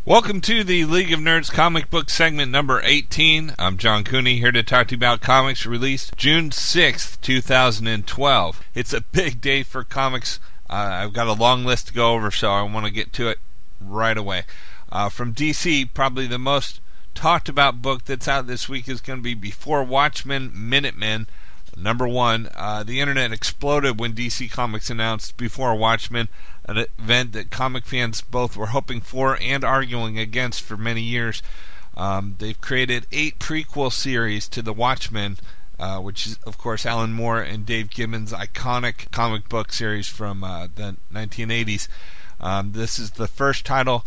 Welcome to the League of Nerds comic book segment number 18. I'm John Cooney, here to talk to you about comics released June 6th, 2012. It's a big day for comics. I've got a long list to go over, so I want to get to it right away. From DC, probably the most talked about book that's out this week is going to be Before Watchmen, Minutemen, number 1. The internet exploded when DC Comics announced Before Watchmen, an event that comic fans both were hoping for and arguing against for many years. They've created 8 prequel series to the Watchmen, which is, of course, Alan Moore and Dave Gibbons' iconic comic book series from the 1980s. This is the first title,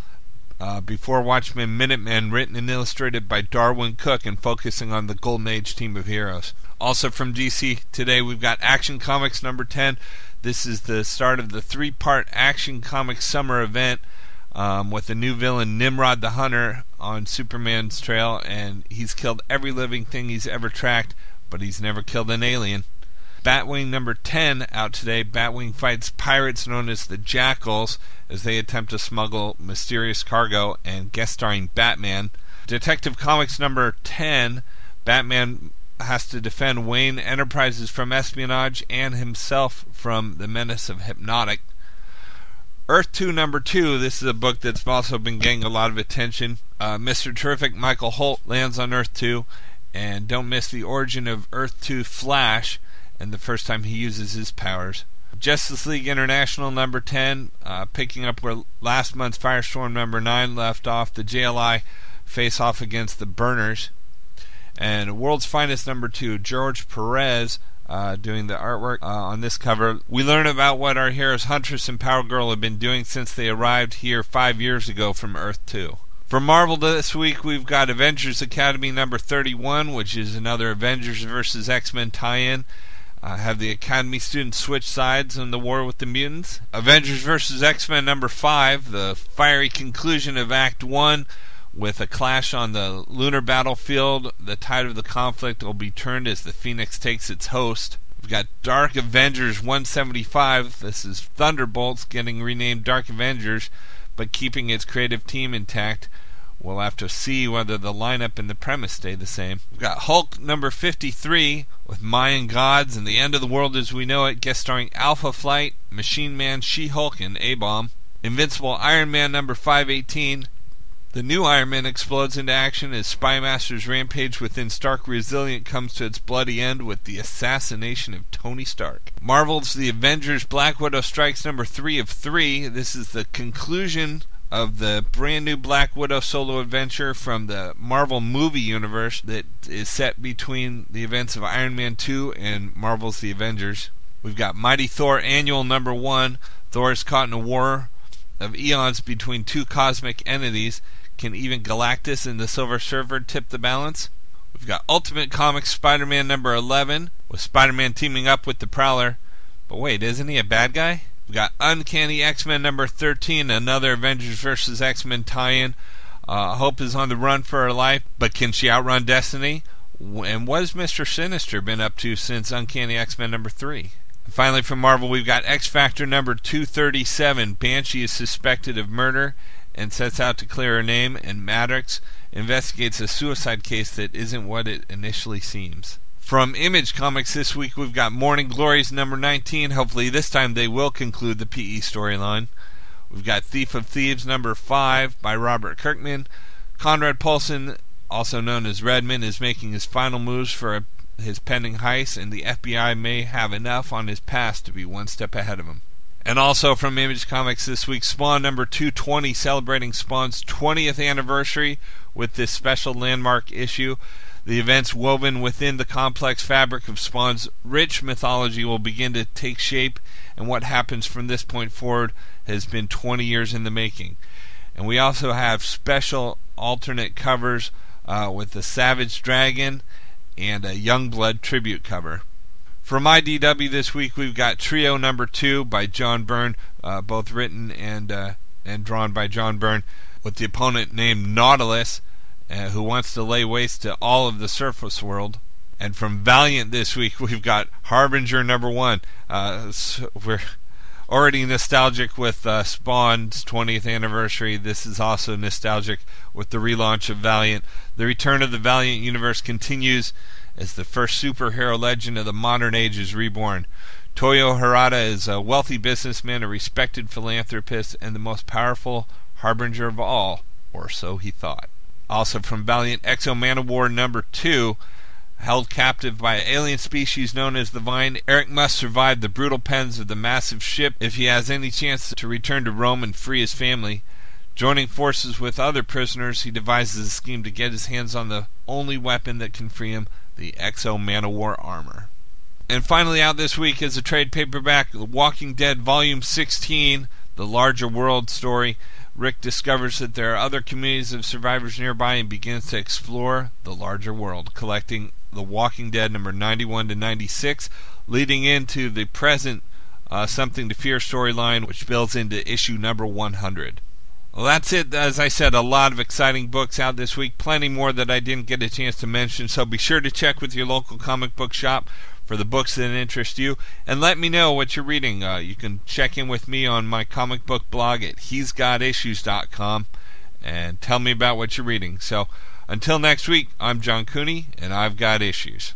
Before Watchmen Minutemen, written and illustrated by Darwin Cook and focusing on the Golden Age team of heroes. Also from DC today, we've got Action Comics number 10. This is the start of the 3-part Action Comics summer event with the new villain Nimrod the Hunter on Superman's trail, and he's killed every living thing he's ever tracked, but he's never killed an alien. Batwing number 10 out today. Batwing fights pirates known as the Jackals as they attempt to smuggle mysterious cargo, and guest starring Batman. Detective Comics number 10. Batman has to defend Wayne Enterprises from espionage and himself from the menace of Hypnotic. Earth 2 number 2. This is a book that's also been getting a lot of attention. Mr. Terrific Michael Holt lands on Earth 2, and don't miss the origin of Earth 2 Flash and the first time he uses his powers. Justice League International number 10, picking up where last month's Firestorm number 9 left off. The JLI face off against the Burners. And World's Finest number 2, George Perez doing the artwork on this cover. We learn about what our heroes Huntress and Power Girl have been doing since they arrived here 5 years ago from Earth 2. For Marvel this week, we've got Avengers Academy number 31, which is another Avengers vs. X-Men tie-in. Have the Academy students switch sides in the war with the mutants. Avengers vs. X-Men number 5, the fiery conclusion of Act 1, with a clash on the lunar battlefield. The tide of the conflict will be turned as the Phoenix takes its host. We've got Dark Avengers 175. This is Thunderbolts getting renamed Dark Avengers, but keeping its creative team intact. We'll have to see whether the lineup and the premise stay the same. We've got Hulk number 53 with Mayan gods and the end of the world as we know it, guest starring Alpha Flight, Machine Man, She-Hulk, and A-Bomb. Invincible Iron Man number 518. The new Iron Man explodes into action as Spymaster's rampage within Stark Resilient comes to its bloody end with the assassination of Tony Stark. Marvel's The Avengers Black Widow Strikes number 3 of 3. This is the conclusion of the brand new Black Widow solo adventure from the Marvel movie universe that is set between the events of Iron Man 2 and Marvel's The Avengers. We've got Mighty Thor Annual number 1. Thor is caught in a war of eons between two cosmic entities. Can even Galactus and the Silver Surfer tip the balance? We've got Ultimate Comics Spider-Man number 11, with Spider-Man teaming up with the Prowler. But wait, isn't he a bad guy? We've got Uncanny X-Men number 13, another Avengers vs. X-Men tie-in. Hope is on the run for her life, but can she outrun Destiny? And what has Mr. Sinister been up to since Uncanny X-Men number 3? And finally from Marvel, we've got X-Factor number 237. Banshee is suspected of murder and sets out to clear her name, and Madrox investigates a suicide case that isn't what it initially seems. From Image Comics this week, we've got Morning Glories number 19. Hopefully this time they will conclude the PE storyline. We've got Thief of Thieves number 5 by Robert Kirkman. Conrad Paulson, also known as Redman, is making his final moves for his pending heist, and the FBI may have enough on his past to be one step ahead of him. And also from Image Comics this week, Spawn number 220, celebrating Spawn's 20th anniversary with this special landmark issue. The events woven within the complex fabric of Spawn's rich mythology will begin to take shape, and what happens from this point forward has been 20 years in the making. And we also have special alternate covers with the Savage Dragon and a Youngblood tribute cover. From IDW this week, we've got Trio number 2 by John Byrne, both written and drawn by John Byrne, with the opponent named Nautilus, who wants to lay waste to all of the surface world. And from Valiant this week, we've got Harbinger number 1. already nostalgic with Spawn's 20th anniversary. This is also nostalgic with the relaunch of Valiant. The return of the Valiant universe continues as the first superhero legend of the modern age is reborn. Toyo Harada is a wealthy businessman, a respected philanthropist, and the most powerful Harbinger of all, or so he thought. Also from Valiant, Exo Manowar number 2, held captive by an alien species known as the Vine, Eric must survive the brutal pens of the massive ship if he has any chance to return to Rome and free his family. Joining forces with other prisoners, he devises a scheme to get his hands on the only weapon that can free him, the Exo Manowar armor. And finally out this week is a trade paperback, The Walking Dead Volume 16, The Larger World story. Rick discovers that there are other communities of survivors nearby and begins to explore the larger world, collecting The Walking Dead number 91 to 96, leading into the present Something to Fear storyline, which builds into issue number 100. Well, that's it. As I said, a lot of exciting books out this week. Plenty more that I didn't get a chance to mention, so be sure to check with your local comic book shop for the books that interest you, and let me know what you're reading. You can check in with me on my comic book blog at he'sgotissues.com and tell me about what you're reading. So until next week, I'm John Cooney, and I've got issues.